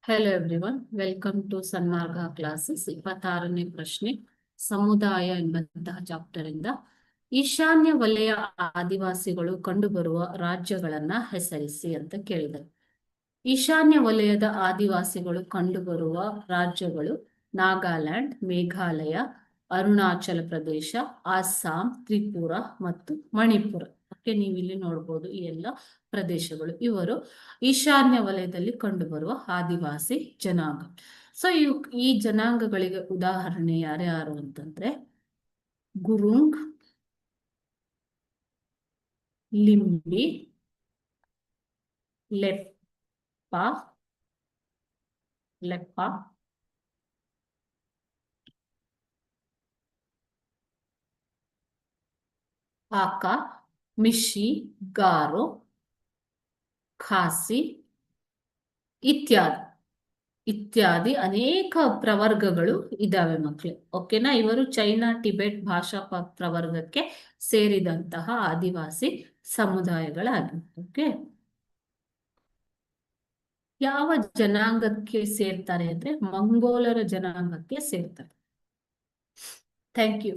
Hello everyone, welcome to Sanmarga classes. 26ನೇ ಪ್ರಶ್ನೆ, ಸಮುದಾಯ ಎಂಬಂತಹ ಚಾಪ್ಟರ್ ಇಂದ ಈಶಾನ್ಯ ವಲಯ ಆದಿವಾಸಿಗಳು ಕಂಡುಬರುವ ರಾಜ್ಯಗಳನ್ನ ಹೆಸರಿಸಿ ಅಂತ ಕೇಳಿದರು. ಈಶಾನ್ಯ ವಲಯದ ಆದಿವಾಸಿಗಳು ಕಂಡುಬರುವ ರಾಜ್ಯಗಳು ನಾಗಾಲ್ಯಾಂಡ್, ಮೇಘಾಲಯ, ಅರುಣಾಚಲ ಪ್ರದೇಶ, ಅಸ್ಸಾಂ, ತ್ರಿಪುರ ಮತ್ತು ಮಣಿಪುರ. ಓಕೆ, ನೀವು ಇಲ್ಲಿ ನೋಡ್ಬೋದು ಈ ಎಲ್ಲ ಪ್ರದೇಶಗಳು. ಇವರು ಈಶಾನ್ಯ ವಲಯದಲ್ಲಿ ಕಂಡುಬರುವ ಆದಿವಾಸಿ ಜನಾಂಗ. ಸೊ ಈ ಜನಾಂಗಗಳಿಗೆ ಉದಾಹರಣೆ ಯಾರ್ಯಾರು ಅಂತಂದ್ರೆ ಗುರುಂಗ್, ಲಿಂಬಿ, ಲೆಪ್ಪ, ಆಕಾ, ಮಿಶಿ, ಗಾರೋ, ಖಾಸಿ ಇತ್ಯಾದಿ ಇತ್ಯಾದಿ ಅನೇಕ ಪ್ರವರ್ಗಗಳು ಇದಾವೆ ಮಕ್ಕಳು. ಓಕೆನಾ? ಇವರು ಚೈನಾ ಟಿಬೆಟ್ ಭಾಷಾ ಪ್ರವರ್ಗಕ್ಕೆ ಸೇರಿದಂತಹ ಆದಿವಾಸಿ ಸಮುದಾಯಗಳಾಗಿವೆ. ಓಕೆ, ಯಾವ ಜನಾಂಗಕ್ಕೆ ಸೇರ್ತಾರೆ ಅಂದ್ರೆ ಮಂಗೋಲರ ಜನಾಂಗಕ್ಕೆ ಸೇರ್ತಾರೆ. Thank you.